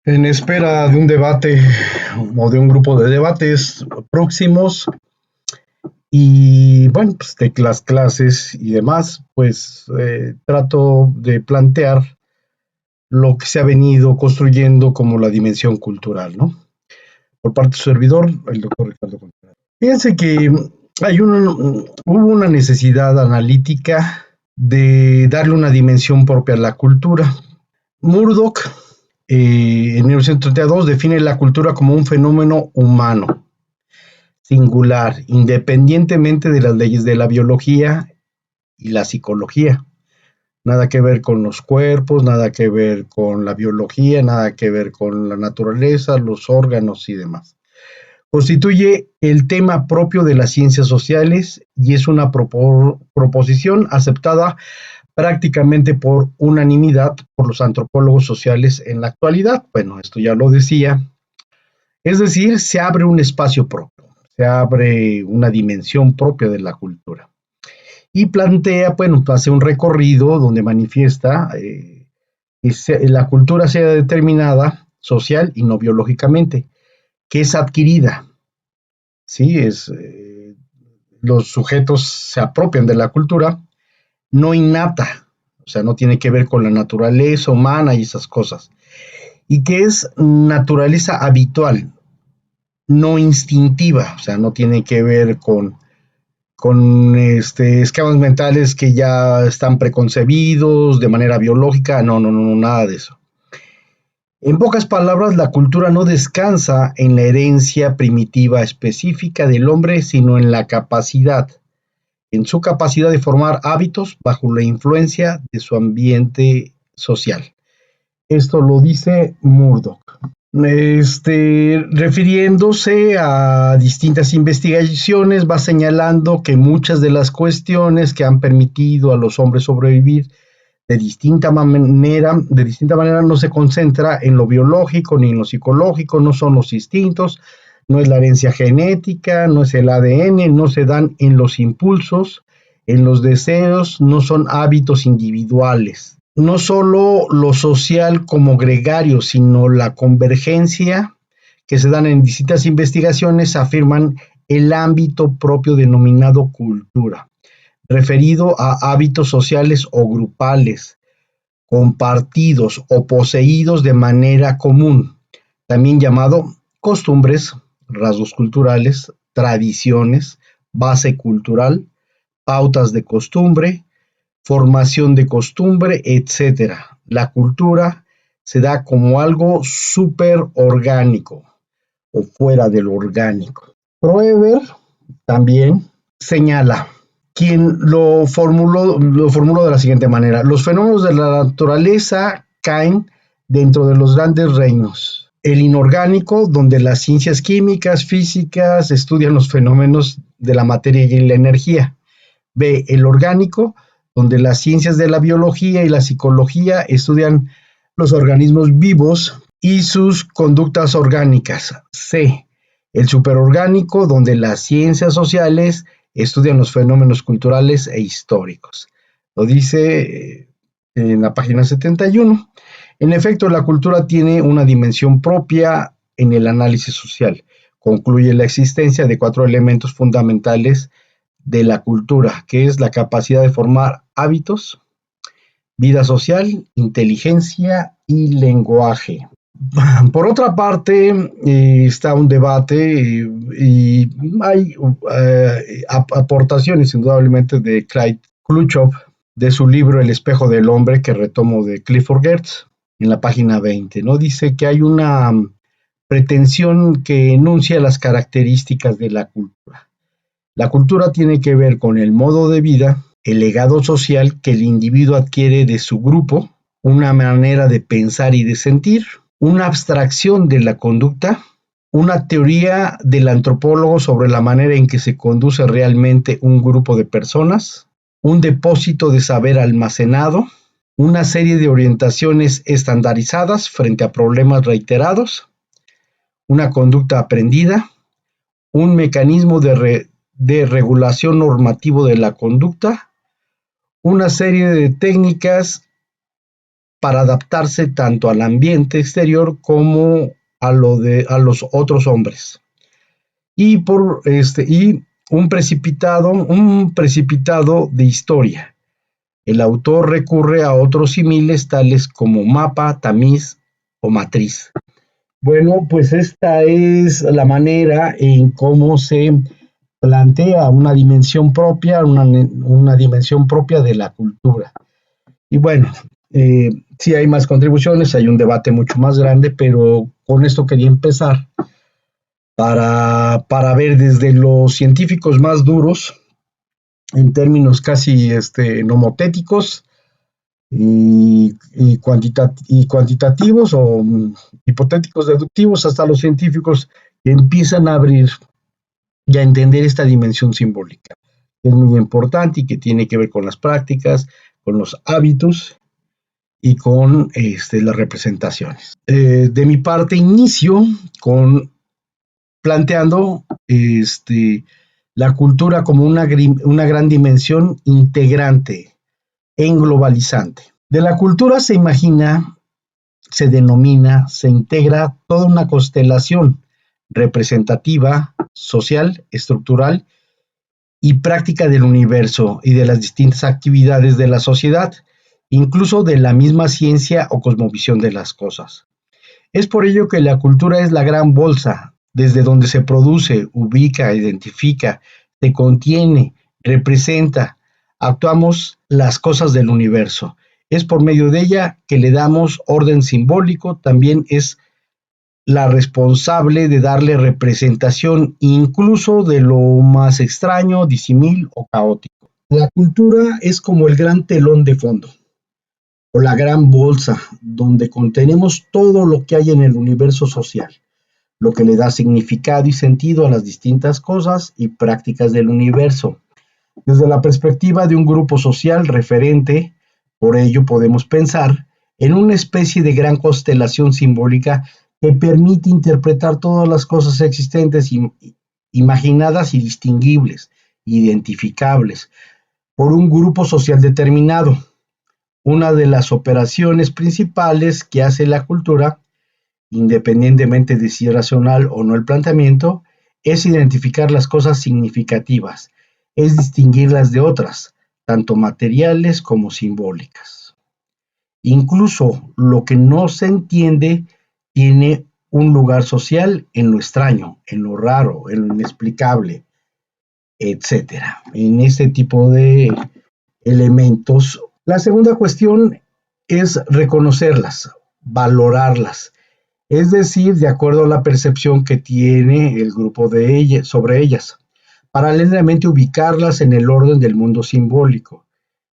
En espera de un debate o de un grupo de debates próximos y bueno, pues de las clases y demás, pues trato de plantear lo que se ha venido construyendo como la dimensión cultural, ¿no? Por parte de su servidor, el doctor Ricardo Contreras. Fíjense que hubo una necesidad analítica de darle una dimensión propia a la cultura. Murdoch, en 1932, define la cultura como un fenómeno humano, singular, independientemente de las leyes de la biología y la psicología. Nada que ver con los cuerpos, nada que ver con la biología, nada que ver con la naturaleza, los órganos y demás. Constituye el tema propio de las ciencias sociales y es una proposición aceptada prácticamente por unanimidad por los antropólogos sociales en la actualidad. Bueno, esto ya lo decía. Es decir, se abre un espacio propio, se abre una dimensión propia de la cultura. Y plantea, bueno, hace un recorrido donde manifiesta que la cultura sea determinada social y no biológicamente, que es adquirida, ¿sí? Los sujetos se apropian de la cultura, no innata, o sea, no tiene que ver con la naturaleza humana y esas cosas, y que es naturaleza habitual, no instintiva, o sea, no tiene que ver con esquemas mentales que ya están preconcebidos de manera biológica, no, nada de eso. En pocas palabras, la cultura no descansa en la herencia primitiva específica del hombre, sino en su capacidad de formar hábitos bajo la influencia de su ambiente social. Esto lo dice Murdoch. Refiriéndose a distintas investigaciones, va señalando que muchas de las cuestiones que han permitido a los hombres sobrevivir de distinta manera no se concentra en lo biológico ni en lo psicológico, no son los instintos, no es la herencia genética, no es el ADN, no se dan en los impulsos, en los deseos, no son hábitos individuales. No solo lo social como gregario, sino la convergencia que se dan en distintas investigaciones afirman el ámbito propio denominado cultura, referido a hábitos sociales o grupales, compartidos o poseídos de manera común, también llamado costumbres, rasgos culturales, tradiciones, base cultural, pautas de costumbre, formación de costumbre, etcétera. La cultura se da como algo súper orgánico o fuera de lo orgánico. Proeber también señala, quien lo formuló de la siguiente manera: los fenómenos de la naturaleza caen dentro de los grandes reinos. El inorgánico, donde las ciencias químicas, físicas estudian los fenómenos de la materia y la energía. B, el orgánico, donde las ciencias de la biología y la psicología estudian los organismos vivos y sus conductas orgánicas. C, el superorgánico, donde las ciencias sociales estudian los fenómenos culturales e históricos. Lo dice en la página 71. En efecto, la cultura tiene una dimensión propia en el análisis social. Concluye la existencia de 4 elementos fundamentales de la cultura, que es la capacidad de formar hábitos, vida social, inteligencia y lenguaje. Por otra parte, está un debate y hay aportaciones indudablemente de Clyde Khrushchev de su libro El espejo del hombre, que retomo de Clifford Geertz en la página 20, ¿no? Dice que hay una pretensión que enuncia las características de la cultura. La cultura tiene que ver con el modo de vida, el legado social que el individuo adquiere de su grupo, una manera de pensar y de sentir, una abstracción de la conducta, una teoría del antropólogo sobre la manera en que se conduce realmente un grupo de personas, un depósito de saber almacenado, una serie de orientaciones estandarizadas frente a problemas reiterados, una conducta aprendida, un mecanismo de regulación normativo de la conducta, una serie de técnicas para adaptarse tanto al ambiente exterior como a los otros hombres. Y un precipitado de historia. El autor recurre a otros símiles tales como mapa, tamiz o matriz. Bueno, pues esta es la manera en cómo se plantea una dimensión propia de la cultura. Y bueno, sí hay más contribuciones, hay un debate mucho más grande, pero con esto quería empezar para ver desde los científicos más duros, en términos casi nomotéticos y cuantitativos o hipotéticos deductivos, hasta los científicos que empiezan a abrir y a entender esta dimensión simbólica, que es muy importante y que tiene que ver con las prácticas, con los hábitos y con las representaciones. De mi parte, inicio con planteando la cultura como una gran dimensión integrante, englobalizante. De la cultura se imagina, se denomina, se integra toda una constelación representativa, social, estructural y práctica del universo y de las distintas actividades de la sociedad, incluso de la misma ciencia o cosmovisión de las cosas. Es por ello que la cultura es la gran bolsa, desde donde se produce, ubica, identifica, se contiene, representa, actuamos las cosas del universo. Es por medio de ella que le damos orden simbólico, también es la responsable de darle representación incluso de lo más extraño, disímil o caótico. La cultura es como el gran telón de fondo o la gran bolsa donde contenemos todo lo que hay en el universo social, lo que le da significado y sentido a las distintas cosas y prácticas del universo. Desde la perspectiva de un grupo social referente, por ello podemos pensar en una especie de gran constelación simbólica que permite interpretar todas las cosas existentes, imaginadas y distinguibles, identificables, por un grupo social determinado. Una de las operaciones principales que hace la cultura, independientemente de si es racional o no el planteamiento, es identificar las cosas significativas, es distinguirlas de otras, tanto materiales como simbólicas. Incluso lo que no se entiende tiene un lugar social en lo extraño, en lo raro, en lo inexplicable, etcétera. En este tipo de elementos. La segunda cuestión es reconocerlas, valorarlas, es decir, de acuerdo a la percepción que tiene el grupo de ellas, sobre ellas, paralelamente ubicarlas en el orden del mundo simbólico,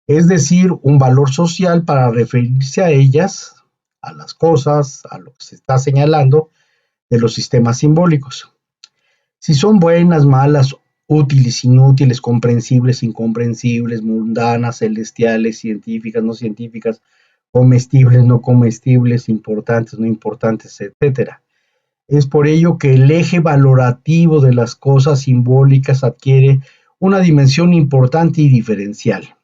es decir, un valor social para referirse a ellas, a las cosas, a lo que se está señalando de los sistemas simbólicos. Si son buenas, malas, útiles, inútiles, comprensibles, incomprensibles, mundanas, celestiales, científicas, no científicas, comestibles, no comestibles, importantes, no importantes, etcétera. Es por ello que el eje valorativo de las cosas simbólicas adquiere una dimensión importante y diferencial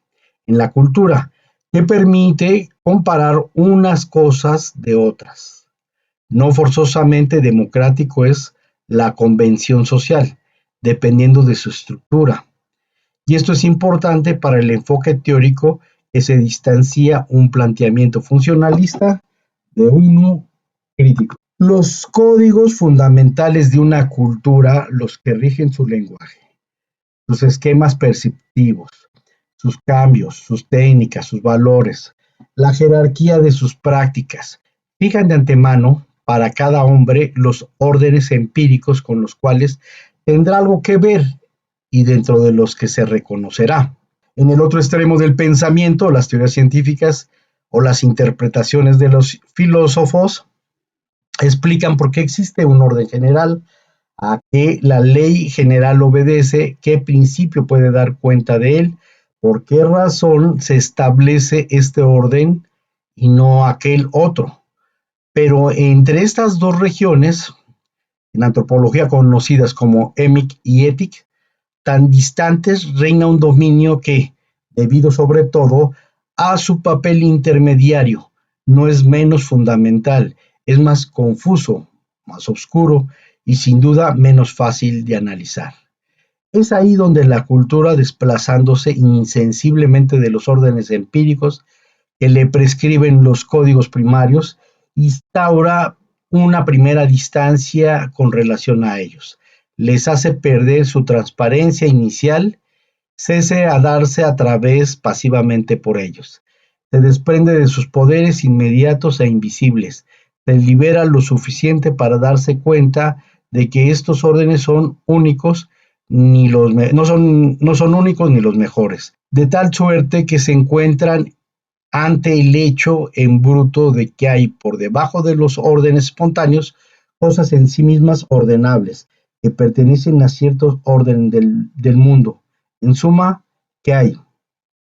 en la cultura, que permite comparar unas cosas de otras. No forzosamente democrático es la convención social, dependiendo de su estructura. Y esto es importante para el enfoque teórico que se distancia un planteamiento funcionalista de uno crítico. Los códigos fundamentales de una cultura, los que rigen su lenguaje, sus esquemas perceptivos, sus cambios, sus técnicas, sus valores, la jerarquía de sus prácticas, fijan de antemano para cada hombre los órdenes empíricos con los cuales tendrá algo que ver y dentro de los que se reconocerá. En el otro extremo del pensamiento, las teorías científicas o las interpretaciones de los filósofos explican por qué existe un orden general, a qué la ley general obedece, qué principio puede dar cuenta de él, por qué razón se establece este orden y no aquel otro. Pero entre estas dos regiones, en antropología conocidas como emic y etic, tan distantes reina un dominio que, debido sobre todo a su papel intermediario, no es menos fundamental, es más confuso, más oscuro y sin duda menos fácil de analizar. Es ahí donde la cultura, desplazándose insensiblemente de los órdenes empíricos que le prescriben los códigos primarios, instaura una primera distancia con relación a ellos. Les hace perder su transparencia inicial, cese a darse a través pasivamente por ellos. Se desprende de sus poderes inmediatos e invisibles. Se libera lo suficiente para darse cuenta de que estos órdenes son únicos, no son únicos ni los mejores. De tal suerte que se encuentran ante el hecho en bruto de que hay por debajo de los órdenes espontáneos cosas en sí mismas ordenables, que pertenecen a cierto orden del mundo. En suma, que hay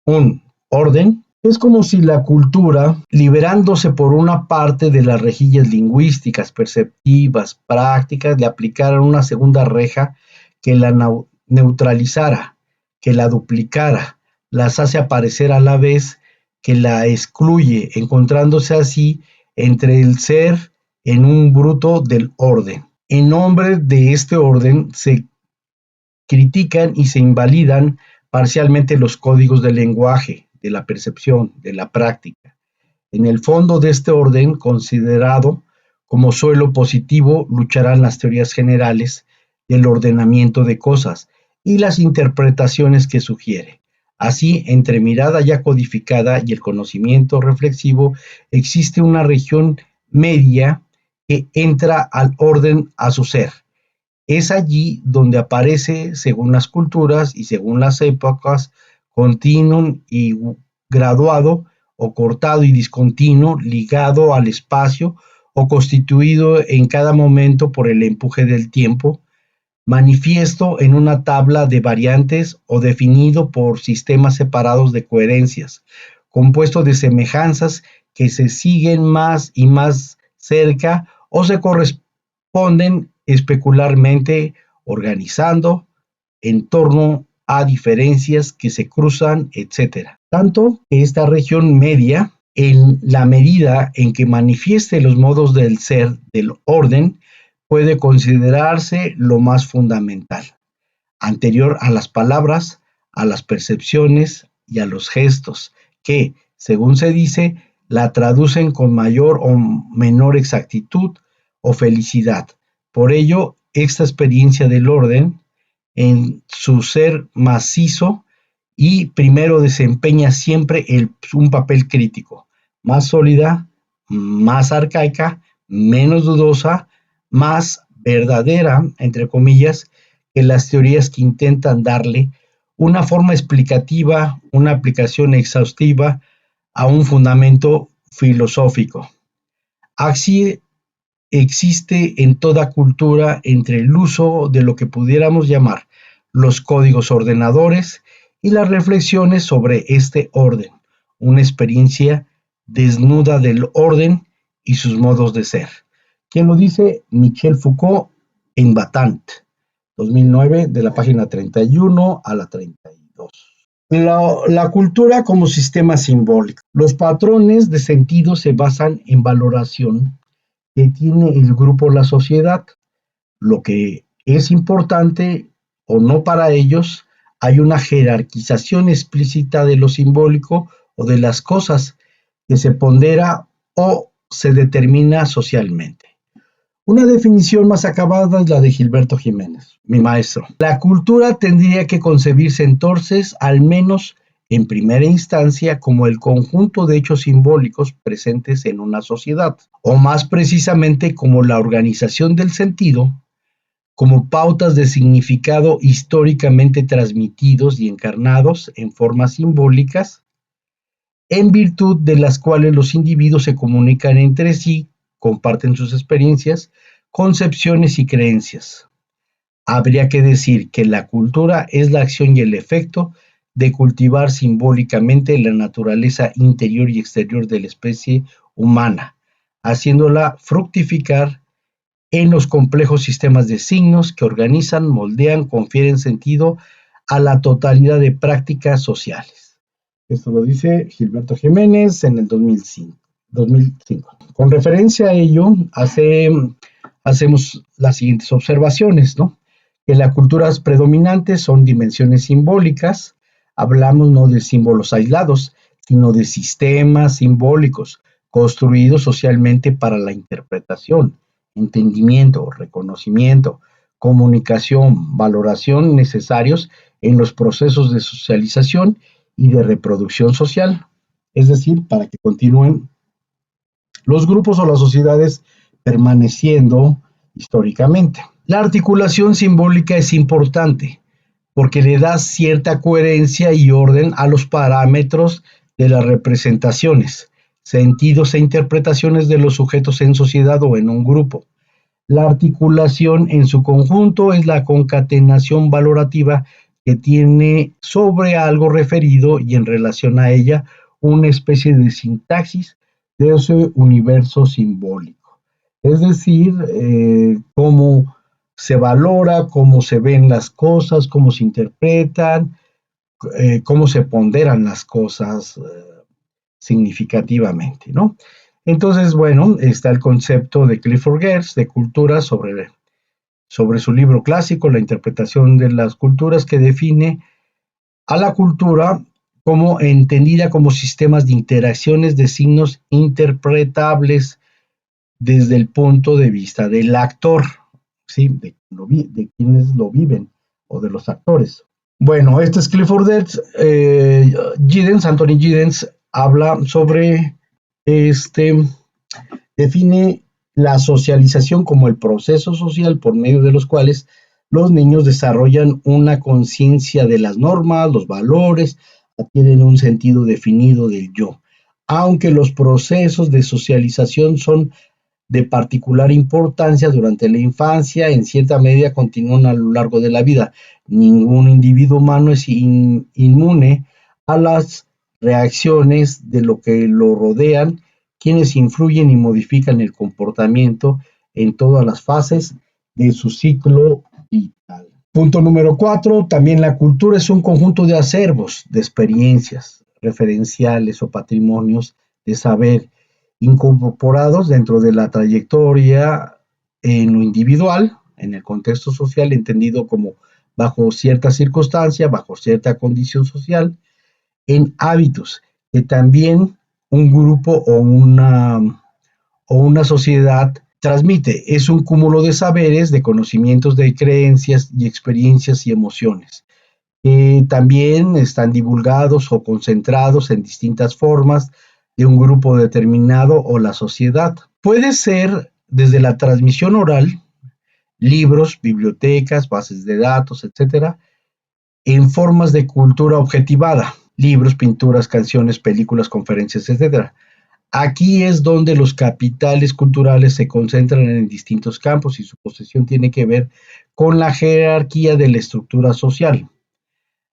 un orden. Es como si la cultura, liberándose por una parte de las rejillas lingüísticas, perceptivas, prácticas, le aplicara una segunda reja que la neutralizara, que la duplicara, las hace aparecer a la vez, que la excluye, encontrándose así entre el ser en un bruto del orden. En nombre de este orden se critican y se invalidan parcialmente los códigos del lenguaje, de la percepción, de la práctica. En el fondo de este orden, considerado como suelo positivo, lucharán las teorías generales del ordenamiento de cosas y las interpretaciones que sugiere. Así, entre mirada ya codificada y el conocimiento reflexivo, existe una región media que entra al orden a su ser. Es allí donde aparece, según las culturas y según las épocas, continuo y graduado, o cortado y discontinuo, ligado al espacio o constituido en cada momento por el empuje del tiempo, manifiesto en una tabla de variantes o definido por sistemas separados de coherencias, compuesto de semejanzas que se siguen más y más cerca o se corresponden especularmente, organizando en torno a diferencias que se cruzan, etcétera. Tanto que esta región media, en la medida en que manifieste los modos del ser del orden, puede considerarse lo más fundamental, anterior a las palabras, a las percepciones y a los gestos, que, según se dice, la traducen con mayor o menor exactitud o felicidad. Por ello, esta experiencia del orden, en su ser macizo y primero desempeña siempre un papel crítico, más sólida, más arcaica, menos dudosa, más verdadera, entre comillas, que las teorías que intentan darle una forma explicativa, una aplicación exhaustiva a un fundamento filosófico. Así existe en toda cultura entre el uso de lo que pudiéramos llamar los códigos ordenadores y las reflexiones sobre este orden, una experiencia desnuda del orden y sus modos de ser. Quien lo dice, Michel Foucault en Batant, 2009, de la página 31 a la 32. La cultura como sistema simbólico. Los patrones de sentido se basan en valoración que tiene el grupo o la sociedad. Lo que es importante o no para ellos, hay una jerarquización explícita de lo simbólico o de las cosas que se pondera o se determina socialmente. Una definición más acabada es la de Gilberto Jiménez, mi maestro. La cultura tendría que concebirse entonces, al menos en primera instancia, como el conjunto de hechos simbólicos presentes en una sociedad, o más precisamente como la organización del sentido, como pautas de significado históricamente transmitidos y encarnados en formas simbólicas, en virtud de las cuales los individuos se comunican entre sí, comparten sus experiencias, concepciones y creencias. Habría que decir que la cultura es la acción y el efecto de cultivar simbólicamente la naturaleza interior y exterior de la especie humana, haciéndola fructificar en los complejos sistemas de signos que organizan, moldean, confieren sentido a la totalidad de prácticas sociales. Esto lo dice Gilberto Jiménez en el 2005. 2005. Con referencia a ello, hacemos las siguientes observaciones, ¿no? Que las culturas predominantes son dimensiones simbólicas, hablamos no de símbolos aislados, sino de sistemas simbólicos construidos socialmente para la interpretación, entendimiento, reconocimiento, comunicación, valoración necesarios en los procesos de socialización y de reproducción social, es decir, para que continúen los grupos o las sociedades permaneciendo históricamente. La articulación simbólica es importante porque le da cierta coherencia y orden a los parámetros de las representaciones, sentidos e interpretaciones de los sujetos en sociedad o en un grupo. La articulación en su conjunto es la concatenación valorativa que tiene sobre algo referido y en relación a ella una especie de sintaxis de ese universo simbólico. Es decir, cómo se valora, cómo se ven las cosas, cómo se interpretan, cómo se ponderan las cosas significativamente, ¿no? Entonces, bueno, está el concepto de Clifford Geertz de cultura sobre su libro clásico, La interpretación de las culturas, que define a la cultura como entendida como sistemas de interacciones de signos interpretables desde el punto de vista del actor, ¿sí? De quienes lo viven o de los actores. Bueno, este es Clifford Geertz. Anthony Giddens, habla sobre define la socialización como el proceso social por medio de los cuales los niños desarrollan una conciencia de las normas, los valores, adquieren un sentido definido del yo. Aunque los procesos de socialización son de particular importancia durante la infancia, en cierta medida continúan a lo largo de la vida. Ningún individuo humano es inmune a las reacciones de lo que lo rodean, quienes influyen y modifican el comportamiento en todas las fases de su ciclo vital. Punto número 4, también la cultura es un conjunto de acervos, de experiencias referenciales o patrimonios de saber incorporados dentro de la trayectoria en lo individual, en el contexto social, entendido como bajo cierta circunstancia, bajo cierta condición social, en hábitos que también un grupo o una sociedad transmite. Es un cúmulo de saberes, de conocimientos, de creencias y experiencias y emociones. También están divulgados o concentrados en distintas formas de un grupo determinado o la sociedad. Puede ser desde la transmisión oral, libros, bibliotecas, bases de datos, etcétera, en formas de cultura objetivada, libros, pinturas, canciones, películas, conferencias, etcétera. Aquí es donde los capitales culturales se concentran en distintos campos y su posesión tiene que ver con la jerarquía de la estructura social.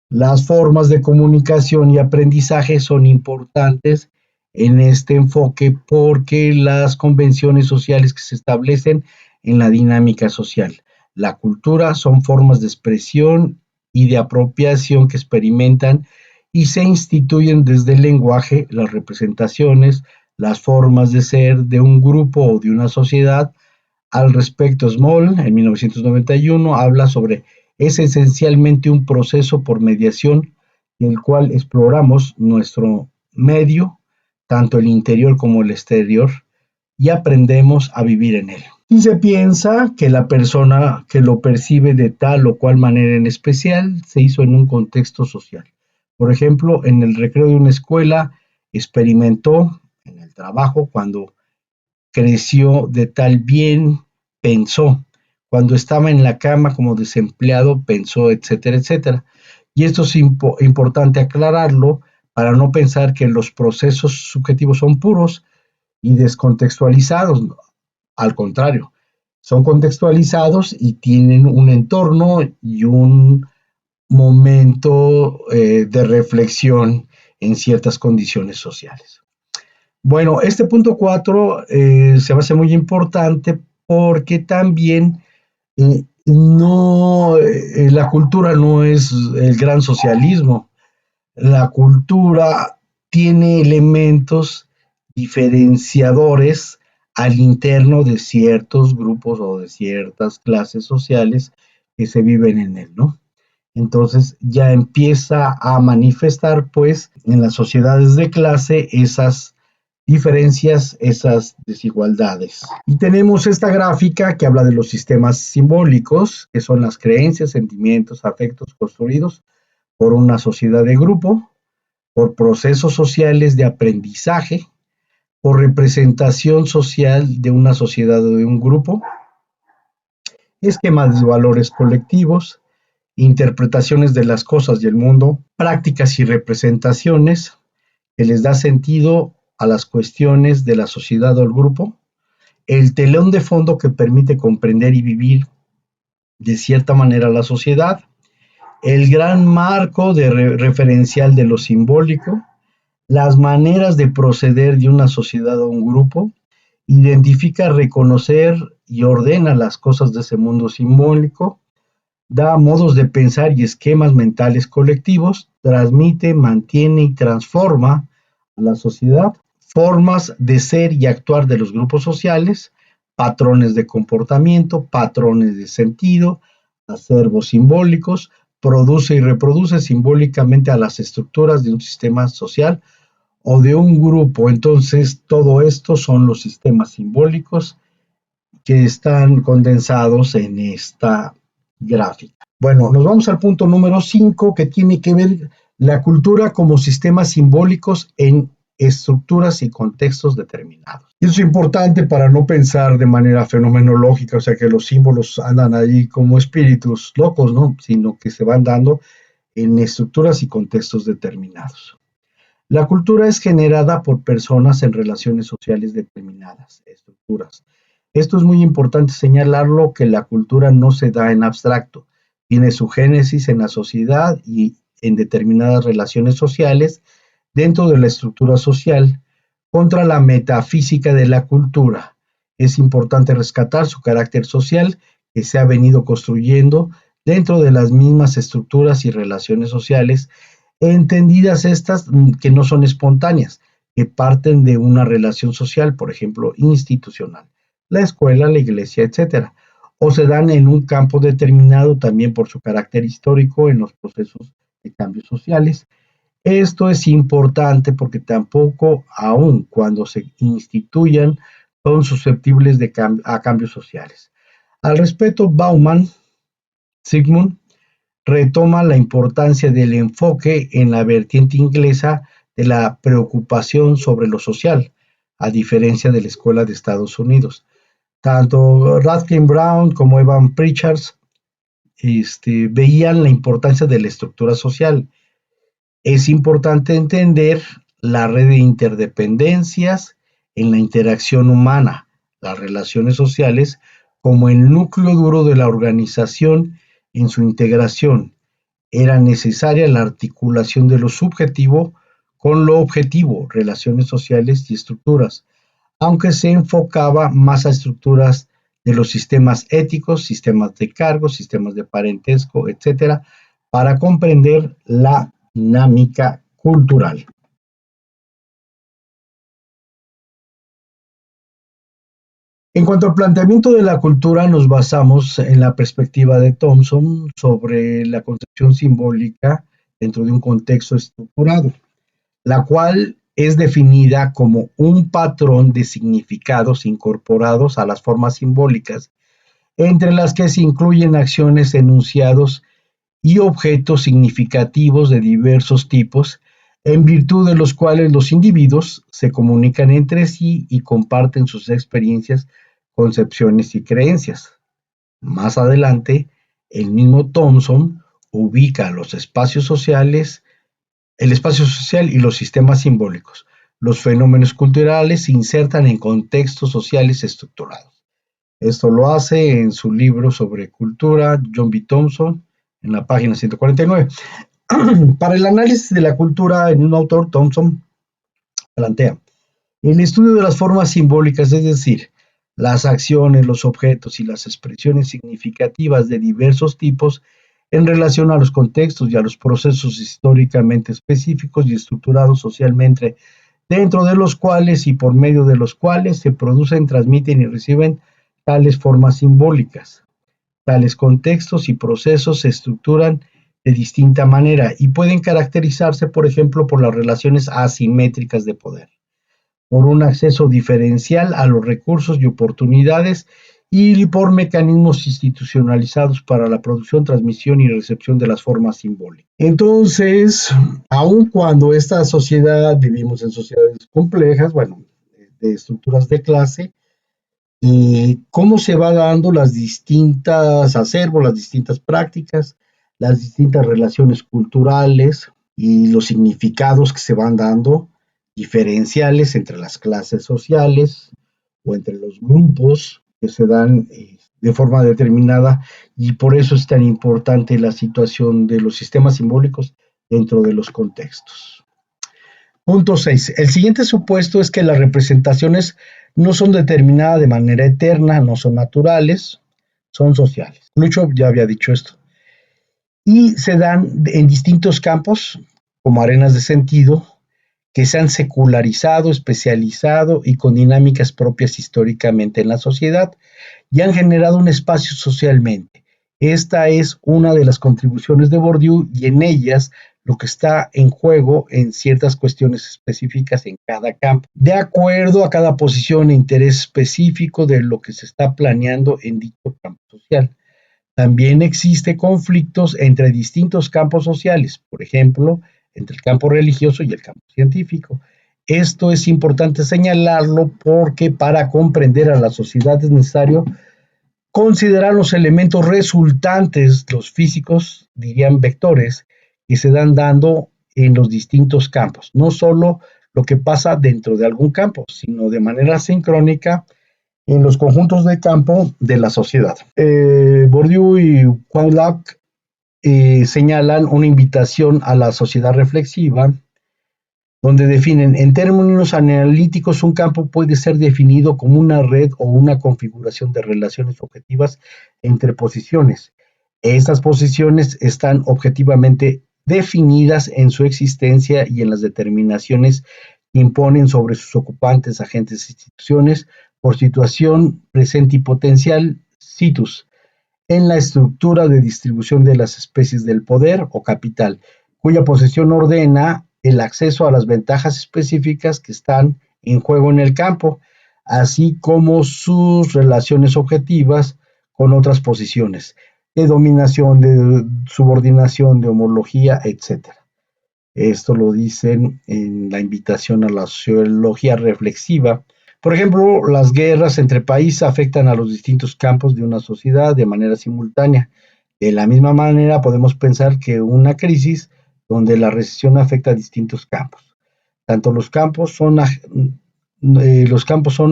Las formas de comunicación y aprendizaje son importantes en este enfoque porque las convenciones sociales que se establecen en la dinámica social. La cultura son formas de expresión y de apropiación que experimentan y se instituyen desde el lenguaje, las representaciones, las formas de ser de un grupo o de una sociedad. Al respecto, Small, en 1991, habla sobre es esencialmente un proceso por mediación en el cual exploramos nuestro medio, tanto el interior como el exterior, y aprendemos a vivir en él. Y se piensa que la persona que lo percibe de tal o cual manera en especial se hizo en un contexto social. Por ejemplo, en el recreo de una escuela experimentó en el trabajo cuando creció de tal bien, pensó. Cuando estaba en la cama como desempleado, pensó, etcétera, etcétera. Y esto es importante aclararlo para no pensar que los procesos subjetivos son puros y descontextualizados. Al contrario, son contextualizados y tienen un entorno y un momento de reflexión en ciertas condiciones sociales. Bueno, este punto 4 se va a hacer muy importante porque también la cultura no es el gran socialismo. La cultura tiene elementos diferenciadores al interno de ciertos grupos o de ciertas clases sociales que se viven en él, ¿no? Entonces ya empieza a manifestar, pues, en las sociedades de clase esas diferencias, esas desigualdades. Y tenemos esta gráfica que habla de los sistemas simbólicos, que son las creencias, sentimientos, afectos construidos por una sociedad de grupo, por procesos sociales de aprendizaje, por representación social de una sociedad o de un grupo, esquemas de valores colectivos, interpretaciones de las cosas y el mundo, prácticas y representaciones que les da sentido a las cuestiones de la sociedad o el grupo, el telón de fondo que permite comprender y vivir de cierta manera la sociedad, el gran marco de referencial de lo simbólico, las maneras de proceder de una sociedad o un grupo, identifica, reconocer y ordena las cosas de ese mundo simbólico, da modos de pensar y esquemas mentales colectivos, transmite, mantiene y transforma a la sociedad, formas de ser y actuar de los grupos sociales, patrones de comportamiento, patrones de sentido, acervos simbólicos, produce y reproduce simbólicamente a las estructuras de un sistema social o de un grupo. Entonces, todo esto son los sistemas simbólicos que están condensados en esta gráfica. Bueno, nos vamos al punto número 5, que tiene que ver la cultura como sistemas simbólicos en estructuras y contextos determinados. Y eso es importante para no pensar de manera fenomenológica, o sea, que los símbolos andan ahí como espíritus locos, ¿no? Sino que se van dando en estructuras y contextos determinados. La cultura es generada por personas en relaciones sociales determinadas, estructuras. Esto es muy importante señalarlo, que la cultura no se da en abstracto, tiene su génesis en la sociedad y en determinadas relaciones sociales dentro de la estructura social. Contra la metafísica de la cultura, es importante rescatar su carácter social que se ha venido construyendo dentro de las mismas estructuras y relaciones sociales, entendidas estas que no son espontáneas, que parten de una relación social, por ejemplo, institucional, la escuela, la iglesia, etcétera, o se dan en un campo determinado también por su carácter histórico en los procesos de cambios sociales. Esto es importante porque tampoco, aun cuando se instituyan, son susceptibles a cambios sociales. Al respecto, Bauman, Sigmund, retoma la importancia del enfoque en la vertiente inglesa de la preocupación sobre lo social, a diferencia de la Escuela de Estados Unidos. Tanto Radcliffe Brown como Evan Pritchard veían la importancia de la estructura social. Es importante entender la red de interdependencias en la interacción humana, las relaciones sociales, como el núcleo duro de la organización en su integración. Era necesaria la articulación de lo subjetivo con lo objetivo, relaciones sociales y estructuras, aunque se enfocaba más a estructuras de los sistemas éticos, sistemas de cargos, sistemas de parentesco, etcétera, para comprender la dinámica cultural. En cuanto al planteamiento de la cultura, nos basamos en la perspectiva de Thompson sobre la concepción simbólica dentro de un contexto estructurado, la cual es definida como un patrón de significados incorporados a las formas simbólicas, entre las que se incluyen acciones, enunciados y objetos significativos de diversos tipos, en virtud de los cuales los individuos se comunican entre sí y comparten sus experiencias, concepciones y creencias. Más adelante, el mismo Thompson ubica los espacios sociales, el espacio social y los sistemas simbólicos. Los fenómenos culturales se insertan en contextos sociales estructurados. Esto lo hace en su libro sobre cultura, John B. Thompson, en la página 149. Para el análisis de la cultura, en un autor, Thompson plantea el estudio de las formas simbólicas, es decir, las acciones, los objetos y las expresiones significativas de diversos tipos en relación a los contextos y a los procesos históricamente específicos y estructurados socialmente dentro de los cuales y por medio de los cuales se producen, transmiten y reciben tales formas simbólicas. Tales contextos y procesos se estructuran de distinta manera y pueden caracterizarse, por ejemplo, por las relaciones asimétricas de poder, por un acceso diferencial a los recursos y oportunidades y por mecanismos institucionalizados para la producción, transmisión y recepción de las formas simbólicas. Entonces, aun cuando esta sociedad, vivimos en sociedades complejas, bueno, de estructuras de clase, cómo se va dando las distintas acervos, las distintas prácticas, las distintas relaciones culturales y los significados que se van dando diferenciales entre las clases sociales o entre los grupos que se dan de forma determinada, y por eso es tan importante la situación de los sistemas simbólicos dentro de los contextos. Punto 6. El siguiente supuesto es que las representaciones no son determinadas de manera eterna, no son naturales, son sociales. Lucho ya había dicho esto. Y se dan en distintos campos, como arenas de sentido, que se han secularizado, especializado y con dinámicas propias históricamente en la sociedad y han generado un espacio socialmente. Esta es una de las contribuciones de Bourdieu y en ellas lo que está en juego en ciertas cuestiones específicas en cada campo, de acuerdo a cada posición e interés específico de lo que se está planeando en dicho campo social. También existe conflictos entre distintos campos sociales, por ejemplo, entre el campo religioso y el campo científico. Esto es importante señalarlo porque para comprender a la sociedad es necesario considerar los elementos resultantes, los físicos dirían vectores, que se dan dando en los distintos campos, no solo lo que pasa dentro de algún campo, sino de manera sincrónica en los conjuntos de campo de la sociedad. Bourdieu y Quanlac señalan una invitación a la sociedad reflexiva, donde definen en términos analíticos un campo puede ser definido como una red o una configuración de relaciones objetivas entre posiciones. Estas posiciones están objetivamente definidas en su existencia y en las determinaciones que imponen sobre sus ocupantes, agentes e instituciones por situación presente y potencial, situs, en la estructura de distribución de las especies del poder o capital, cuya posesión ordena el acceso a las ventajas específicas que están en juego en el campo, así como sus relaciones objetivas con otras posiciones de dominación, de subordinación, de homología, etc. Esto lo dicen en la invitación a la sociología reflexiva. Por ejemplo, las guerras entre países afectan a los distintos campos de una sociedad de manera simultánea. De la misma manera, podemos pensar que una crisis donde la recesión afecta a distintos campos. Tanto los campos son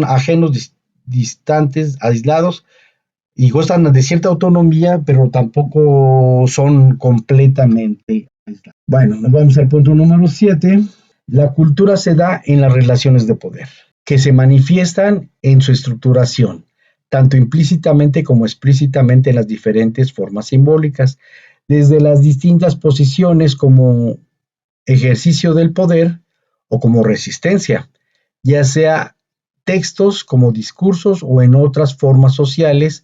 ajenos, distantes, aislados y gozan de cierta autonomía, pero tampoco son completamente aislados. Bueno, nos vamos al punto número 7. La cultura se da en las relaciones de poder, que se manifiestan en su estructuración, tanto implícitamente como explícitamente en las diferentes formas simbólicas, desde las distintas posiciones como ejercicio del poder o como resistencia, ya sea textos como discursos o en otras formas sociales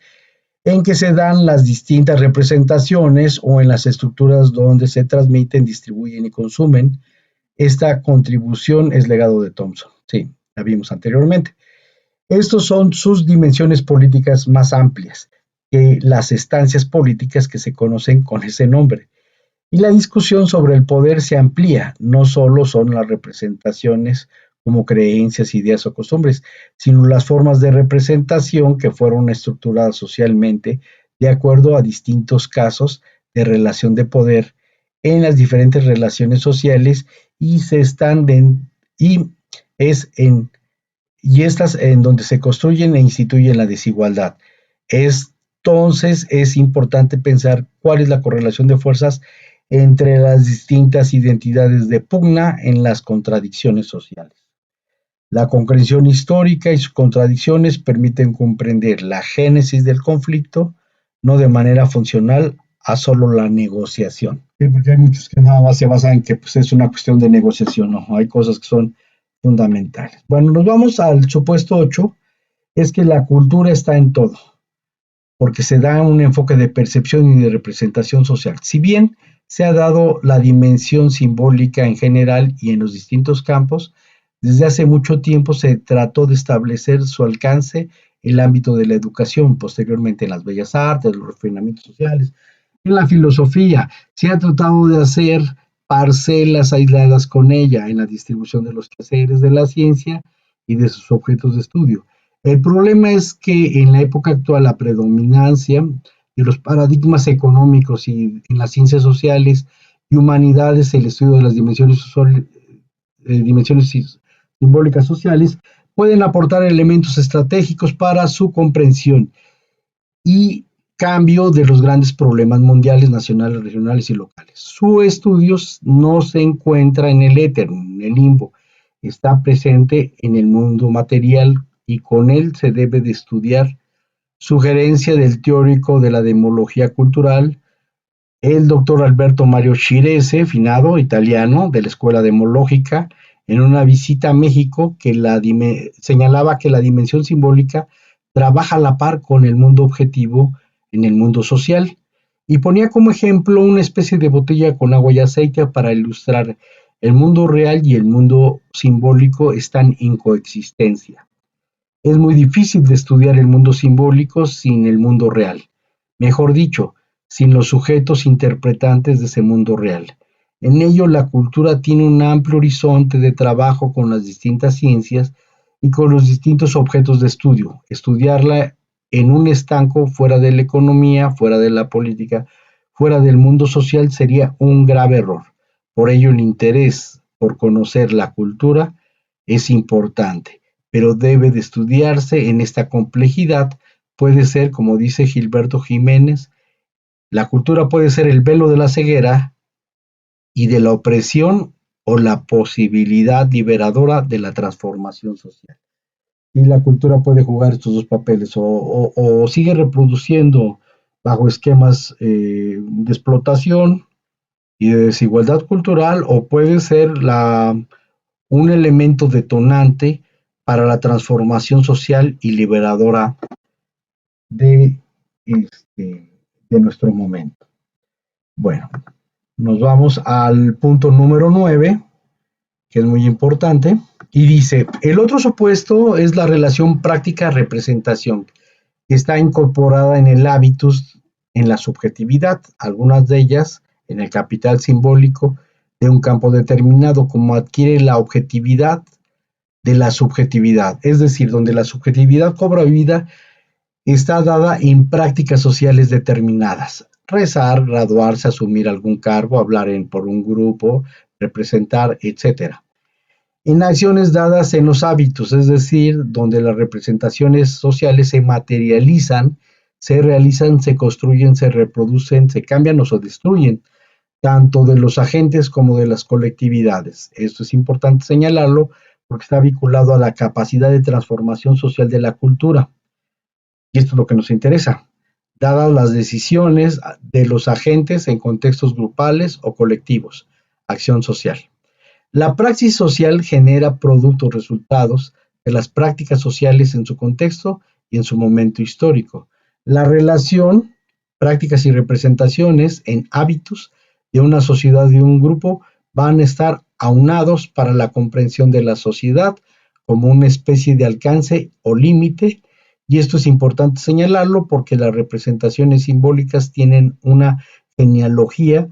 en que se dan las distintas representaciones o en las estructuras donde se transmiten, distribuyen y consumen. Esta contribución es legado de Thompson. Sí, la vimos anteriormente. Estos son sus dimensiones políticas más amplias que las estancias políticas que se conocen con ese nombre. Y la discusión sobre el poder se amplía, no solo son las representaciones como creencias, ideas o costumbres, sino las formas de representación que fueron estructuradas socialmente de acuerdo a distintos casos de relación de poder en las diferentes relaciones sociales y se están y es en y estas en donde se construyen e instituyen la desigualdad. Entonces es importante pensar cuál es la correlación de fuerzas entre las distintas identidades de pugna en las contradicciones sociales. La comprensión histórica y sus contradicciones permiten comprender la génesis del conflicto, no de manera funcional a solo la negociación. Sí, porque hay muchos que nada más se basan en que pues, es una cuestión de negociación, ¿no? Hay cosas que son fundamentales. Bueno, nos vamos al supuesto 8, es que la cultura está en todo, porque se da un enfoque de percepción y de representación social. Si bien se ha dado la dimensión simbólica en general y en los distintos campos, desde hace mucho tiempo se trató de establecer su alcance en el ámbito de la educación, posteriormente en las bellas artes, los refinamientos sociales, en la filosofía. Se ha tratado de hacer parcelas aisladas con ella en la distribución de los quehaceres de la ciencia y de sus objetos de estudio. El problema es que en la época actual la predominancia de los paradigmas económicos y en las ciencias sociales y humanidades, el estudio de las dimensiones simbólicas sociales, pueden aportar elementos estratégicos para su comprensión y cambio de los grandes problemas mundiales, nacionales, regionales y locales. Su estudio no se encuentra en el éter, en el limbo, está presente en el mundo material y con él se debe de estudiar. Sugerencia del teórico de la demología cultural, el doctor Alberto Mario Chirese, finado italiano de la Escuela Demológica, en una visita a México, señalaba que la dimensión simbólica trabaja a la par con el mundo objetivo en el mundo social y ponía como ejemplo una especie de botella con agua y aceite para ilustrar el mundo real y el mundo simbólico están en coexistencia. Es muy difícil de estudiar el mundo simbólico sin el mundo real, mejor dicho, sin los sujetos interpretantes de ese mundo real. En ello, la cultura tiene un amplio horizonte de trabajo con las distintas ciencias y con los distintos objetos de estudio. Estudiarla en un estanco fuera de la economía, fuera de la política, fuera del mundo social sería un grave error. Por ello, el interés por conocer la cultura es importante, pero debe de estudiarse en esta complejidad. Puede ser, como dice Gilberto Jiménez, la cultura puede ser el velo de la ceguera y de la opresión o la posibilidad liberadora de la transformación social. Y la cultura puede jugar estos dos papeles, o sigue reproduciendo bajo esquemas de explotación y de desigualdad cultural, o puede ser un elemento detonante para la transformación social y liberadora de, de nuestro momento. Bueno, nos vamos al punto número 9, que es muy importante, y dice, el otro supuesto es la relación práctica-representación, que está incorporada en el hábitus, en la subjetividad, algunas de ellas en el capital simbólico de un campo determinado, como adquiere la objetividad de la subjetividad, es decir, donde la subjetividad cobra vida, está dada en prácticas sociales determinadas. Rezar, graduarse, asumir algún cargo, hablar por un grupo, representar, etcétera. En acciones dadas en los hábitos, es decir, donde las representaciones sociales se materializan, se realizan, se construyen, se reproducen, se cambian o se destruyen, tanto de los agentes como de las colectividades. Esto es importante señalarlo porque está vinculado a la capacidad de transformación social de la cultura. Y esto es lo que nos interesa, dadas las decisiones de los agentes en contextos grupales o colectivos, acción social. La praxis social genera productos, resultados de las prácticas sociales en su contexto y en su momento histórico. La relación, prácticas y representaciones en hábitos de una sociedad y un grupo van a estar aunados para la comprensión de la sociedad como una especie de alcance o límite, y esto es importante señalarlo porque las representaciones simbólicas tienen una genealogía,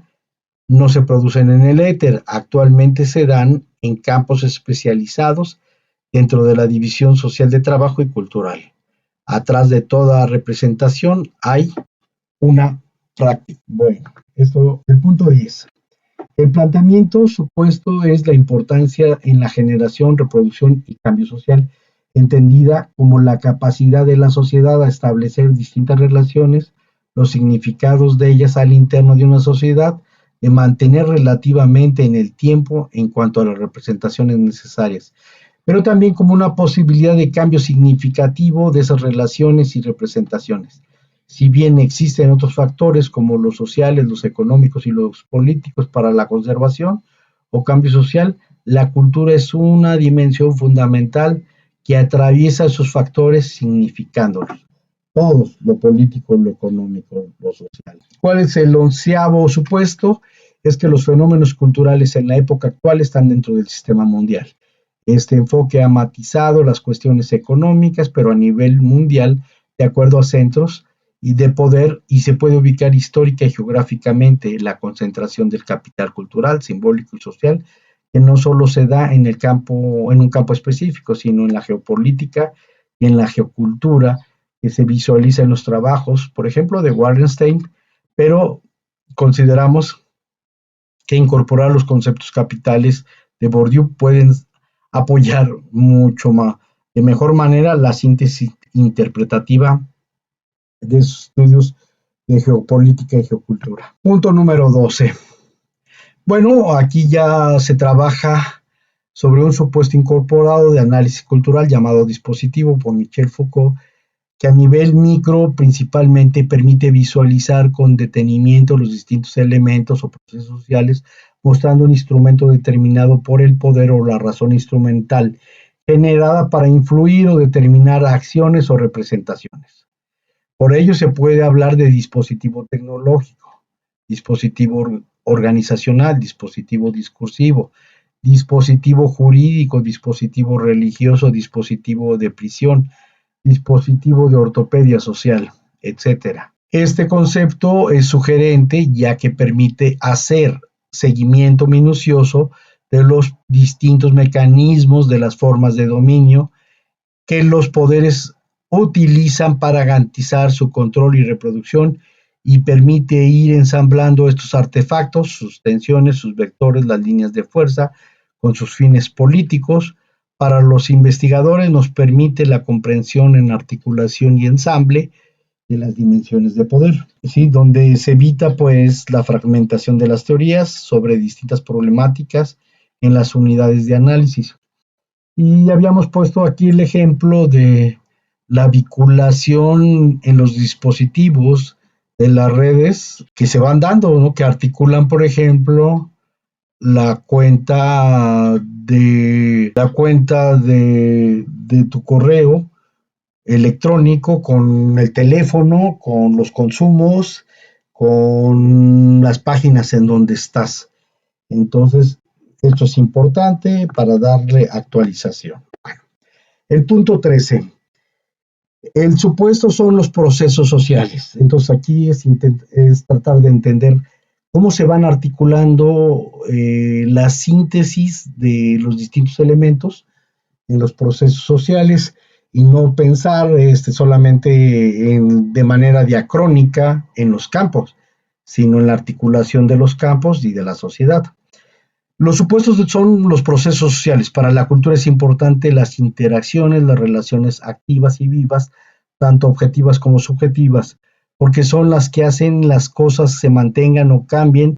no se producen en el éter, actualmente se dan en campos especializados dentro de la división social de trabajo y cultural. Atrás de toda representación hay una práctica. Bueno, esto el punto 10. El planteamiento supuesto es la importancia en la generación, reproducción y cambio social, entendida como la capacidad de la sociedad a establecer distintas relaciones, los significados de ellas al interno de una sociedad, de mantener relativamente en el tiempo en cuanto a las representaciones necesarias, pero también como una posibilidad de cambio significativo de esas relaciones y representaciones. Si bien existen otros factores como los sociales, los económicos y los políticos para la conservación o cambio social, la cultura es una dimensión fundamental que atraviesa sus factores significándolos. Todos, lo político, lo económico, lo social. ¿Cuál es el 11º supuesto? Es que los fenómenos culturales en la época actual están dentro del sistema mundial. Este enfoque ha matizado las cuestiones económicas, pero a nivel mundial, de acuerdo a centros y de poder, y se puede ubicar histórica y geográficamente la concentración del capital cultural, simbólico y social, que no solo se da en un campo específico, sino en la geopolítica y en la geocultura, que se visualiza en los trabajos, por ejemplo, de Wallenstein, pero consideramos que incorporar los conceptos capitales de Bourdieu pueden apoyar mucho más, de mejor manera, la síntesis interpretativa de sus estudios de geopolítica y geocultura. Punto número 12. Bueno, aquí ya se trabaja sobre un supuesto incorporado de análisis cultural llamado dispositivo por Michel Foucault, que a nivel micro principalmente permite visualizar con detenimiento los distintos elementos o procesos sociales, mostrando un instrumento determinado por el poder o la razón instrumental generada para influir o determinar acciones o representaciones. Por ello se puede hablar de dispositivo tecnológico, dispositivo organizacional, dispositivo discursivo, dispositivo jurídico, dispositivo religioso, dispositivo de prisión, dispositivo de ortopedia social, etcétera. Este concepto es sugerente ya que permite hacer seguimiento minucioso de los distintos mecanismos de las formas de dominio que los poderes utilizan para garantizar su control y reproducción, y permite ir ensamblando estos artefactos, sus tensiones, sus vectores, las líneas de fuerza, con sus fines políticos. Para los investigadores nos permite la comprensión en articulación y ensamble de las dimensiones de poder, ¿sí? Donde se evita pues la fragmentación de las teorías sobre distintas problemáticas en las unidades de análisis. Y habíamos puesto aquí el ejemplo de la vinculación en los dispositivos de las redes que se van dando, ¿no? Que articulan, por ejemplo, la cuenta de tu correo electrónico con el teléfono, con los consumos, con las páginas en donde estás. Entonces, esto es importante para darle actualización. Bueno, el punto 13. El supuesto son los procesos sociales. Entonces, aquí es tratar de entender cómo se van articulando la síntesis de los distintos elementos en los procesos sociales y no pensar solamente de manera diacrónica en los campos, sino en la articulación de los campos y de la sociedad. Los supuestos son los procesos sociales. Para la cultura es importante las interacciones, las relaciones activas y vivas, tanto objetivas como subjetivas, porque son las que hacen las cosas se mantengan o cambien,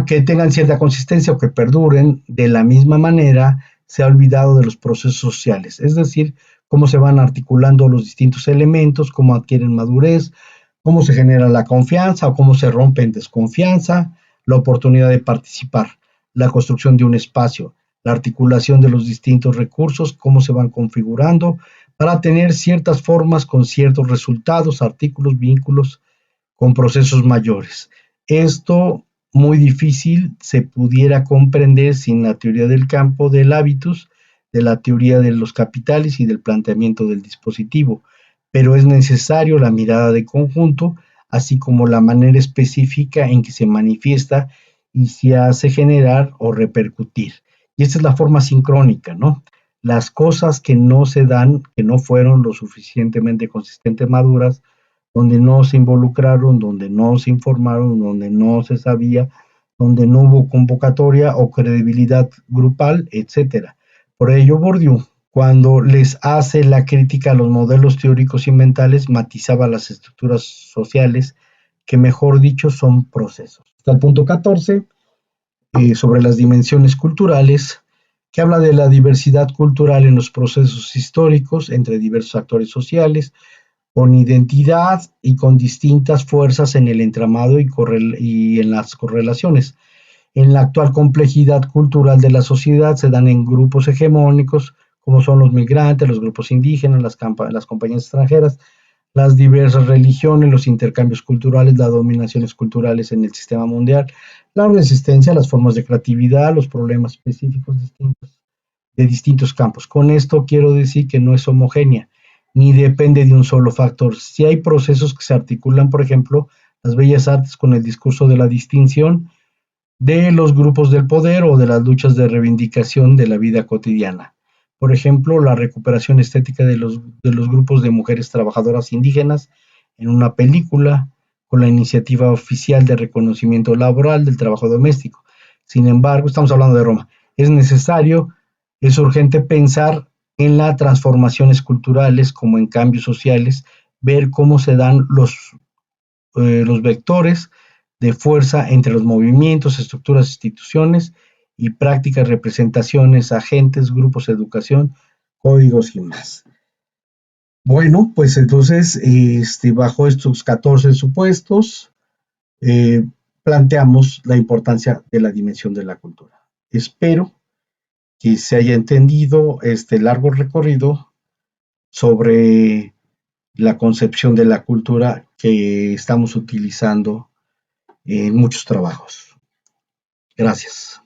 que tengan cierta consistencia o que perduren. De la misma manera, se ha olvidado de los procesos sociales, es decir, cómo se van articulando los distintos elementos, cómo adquieren madurez, cómo se genera la confianza o cómo se rompe en desconfianza, la oportunidad de participar, la construcción de un espacio, la articulación de los distintos recursos, cómo se van configurando para tener ciertas formas con ciertos resultados, artículos, vínculos con procesos mayores. Esto muy difícil se pudiera comprender sin la teoría del campo del hábitus, de la teoría de los capitales y del planteamiento del dispositivo, pero es necesario la mirada de conjunto, así como la manera específica en que se manifiesta y se hace generar o repercutir. Y esta es la forma sincrónica, ¿no? Las cosas que no se dan, que no fueron lo suficientemente consistentes, maduras, donde no se involucraron, donde no se informaron, donde no se sabía, donde no hubo convocatoria o credibilidad grupal, etcétera. Por ello, Bourdieu, cuando les hace la crítica a los modelos teóricos y mentales, matizaba las estructuras sociales, que mejor dicho son procesos. Hasta el punto 14, sobre las dimensiones culturales, que habla de la diversidad cultural en los procesos históricos entre diversos actores sociales, con identidad y con distintas fuerzas en el entramado y en las correlaciones. en la actual complejidad cultural de la sociedad se dan en grupos hegemónicos, como son los migrantes, los grupos indígenas, las compañías extranjeras, las diversas religiones, los intercambios culturales, las dominaciones culturales en el sistema mundial, la resistencia, las formas de creatividad, los problemas específicos distintos de distintos campos. Con esto quiero decir que no es homogénea, ni depende de un solo factor. Si hay procesos que se articulan, por ejemplo, las bellas artes con el discurso de la distinción de los grupos del poder o de las luchas de reivindicación de la vida cotidiana. Por ejemplo, la recuperación estética de los grupos de mujeres trabajadoras indígenas en una película con la iniciativa oficial de reconocimiento laboral del trabajo doméstico. Sin embargo, estamos hablando de Roma. Es necesario, es urgente pensar en las transformaciones culturales como en cambios sociales, ver cómo se dan los vectores de fuerza entre los movimientos, estructuras, instituciones y prácticas, representaciones, agentes, grupos de educación, códigos y más. Bueno, pues entonces, bajo estos 14 supuestos, eh, planteamos la importancia de la dimensión de la cultura. Espero que se haya entendido este largo recorrido sobre la concepción de la cultura que estamos utilizando en muchos trabajos. Gracias.